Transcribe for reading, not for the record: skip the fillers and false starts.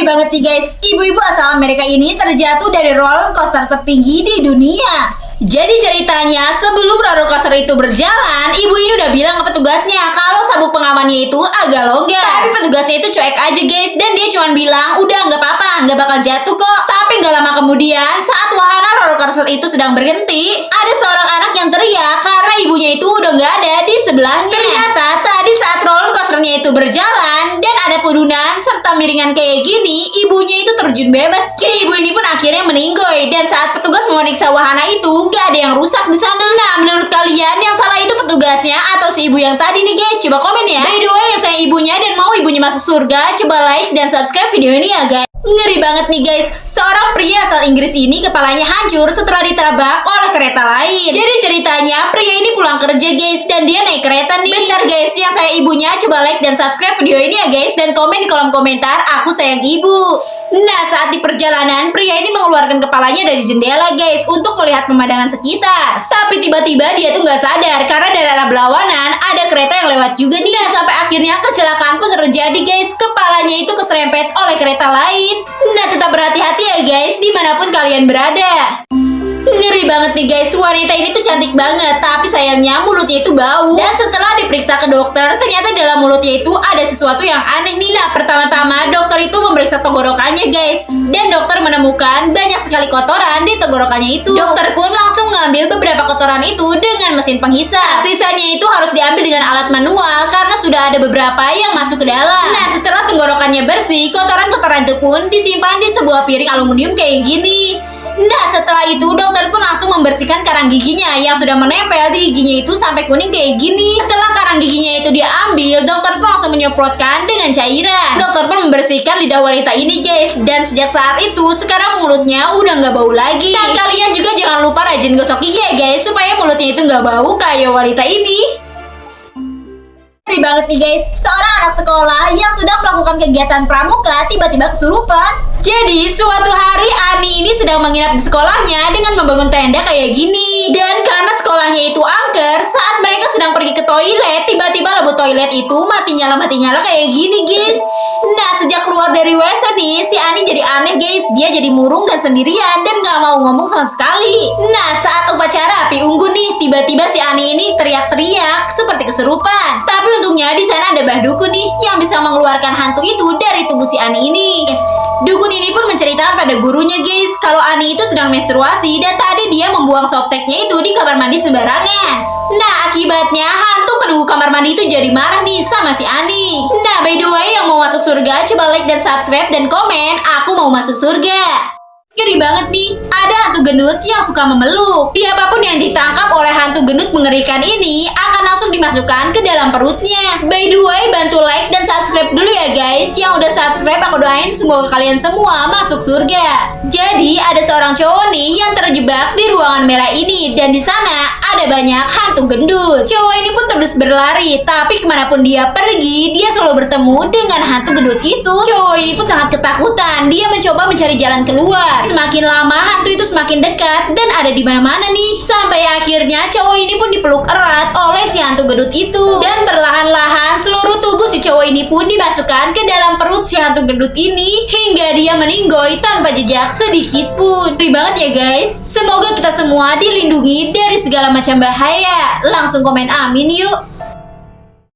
banget nih guys, ibu-ibu asal Amerika ini terjatuh dari roller coaster tertinggi di dunia. Jadi ceritanya sebelum roller coaster itu berjalan, ibu ini udah bilang ke petugasnya kalau sabuk pengamannya itu agak longgar. Tapi petugasnya itu cuek aja guys, dan dia cuma bilang udah nggak apa-apa, nggak bakal jatuh kok. Tapi nggak lama kemudian saat wahana roller coaster itu sedang berhenti, ada seorang anak yang teriak karena ibunya itu udah nggak ada di sebelahnya. Ternyata tadi saat roller coasternya itu berjalan dan ada turunan serta miringan kayak gini, ibunya itu terjun bebas. Jadi ibu ini pun akhirnya meninggoy, dan saat petugas memeriksa wahana itu nggak ada yang rusak di sana. Nah, menurut kalian yang salah itu petugasnya atau si ibu yang tadi nih guys? Coba komen ya. By the way, yang saya ibunya dan mau ibunya masuk surga, coba like dan subscribe video ini ya guys. Ngeri banget nih guys, seorang pria asal Inggris ini kepalanya hancur setelah ditabrak oleh kereta lain. Jadi ceritanya pria ini pulang kerja guys, dan dia naik kereta nih. Bentar guys, yang saya ibunya coba like dan subscribe video ini ya guys, dan komen di kolom komentar aku sayang ibu. Nah, saat di perjalanan pria ini mengeluarkan kepalanya dari jendela guys untuk melihat pemandangan sekitar. Tapi tiba-tiba dia tuh nggak sadar karena dari arah berlawanan ada kereta yang lewat juga nih. Nah, sampai akhirnya kecelakaan pun terjadi guys, kepalanya itu keserempet oleh kereta lain. Nah, tetap berhati-hati ya guys dimanapun kalian berada. Ngeri banget nih guys, wanita ini tuh cantik banget, tapi sayangnya mulutnya itu bau. Dan setelah diperiksa ke dokter, ternyata dalam mulutnya itu ada sesuatu yang aneh nih. Nah, pertama-tama dokter itu memeriksa tenggorokannya guys, dan dokter menemukan banyak sekali kotoran di tenggorokannya itu. Dokter pun langsung mengambil beberapa kotoran itu dengan mesin penghisap. Sisanya itu harus diambil dengan alat manual karena sudah ada beberapa yang masuk ke dalam. Nah, setelah tenggorokannya bersih, kotoran-kotoran itu pun disimpan di sebuah piring aluminium kayak gini. Nah, setelah itu dokter pun langsung membersihkan karang giginya yang sudah menempel di giginya itu sampai kuning kayak gini. Setelah karang giginya itu diambil, dokter pun langsung menyemprotkan dengan cairan. Dokter pun membersihkan lidah wanita ini guys, dan sejak saat itu sekarang mulutnya udah nggak bau lagi. Nah, kalian juga jangan lupa rajin gosok gigi ya guys, supaya mulutnya itu nggak bau kayak wanita ini. Ngeri banget nih guys, seorang anak sekolah yang sedang melakukan kegiatan pramuka tiba-tiba kesurupan. Jadi suatu hari Ani ini sedang menginap di sekolahnya dengan membangun tenda kayak gini. Dan karena sekolahnya itu angker, saat mereka sedang pergi ke toilet, tiba-tiba lampu toilet itu mati nyala kayak gini guys. Nah, sejak keluar dari WC nih, si Ani jadi aneh guys. Dia jadi murung dan sendirian dan gak mau ngomong sama sekali. Nah, saat upacara api unggun nih, tiba-tiba si Ani ini teriak-teriak seperti kesurupan. Tapi untungnya di sana ada Mbah Dukun nih yang bisa mengeluarkan hantu itu dari tubuh si Ani ini. Dukun ini pun menceritakan pada gurunya guys, kalau Ani itu sedang menstruasi dan tadi dia membuang softteknya itu di kamar mandi sembarangan. Nah, akibatnya hantu penunggu kamar mandi itu jadi marah nih sama si Ani. Nah, by the way, yang mau masuk surga coba like dan subscribe dan komen aku mau masuk surga. Ngeri banget nih, ada hantu gendut yang suka memeluk. Siapapun yang ditangkap oleh hantu gendut mengerikan ini akan langsung dimasukkan ke dalam perutnya. By the way, bantu like dan subscribe dulu ya guys. Yang udah subscribe aku doain semoga kalian semua masuk surga. Jadi ada seorang cowok nih yang terjebak di ruangan merah ini, dan di sana ada banyak hantu gendut. Cowok ini pun terus berlari, tapi kemanapun dia pergi, dia selalu bertemu dengan hantu gendut itu. Cowok ini pun sangat ketakutan. Dia mencoba mencari jalan keluar. Semakin lama hantu itu semakin dekat dan ada di mana-mana nih. Sampai akhirnya cowok ini pun dipeluk erat oleh si hantu gendut itu. Dan perlahan-lahan seluruh tubuh si cowok ini pun dimasukkan ke dalam perut si hantu gendut ini hingga dia meninggoy tanpa jejak sedikit pun. Ngeri banget ya guys. Semoga kita semua dilindungi dari segala macam bahaya. Langsung komen amin yuk.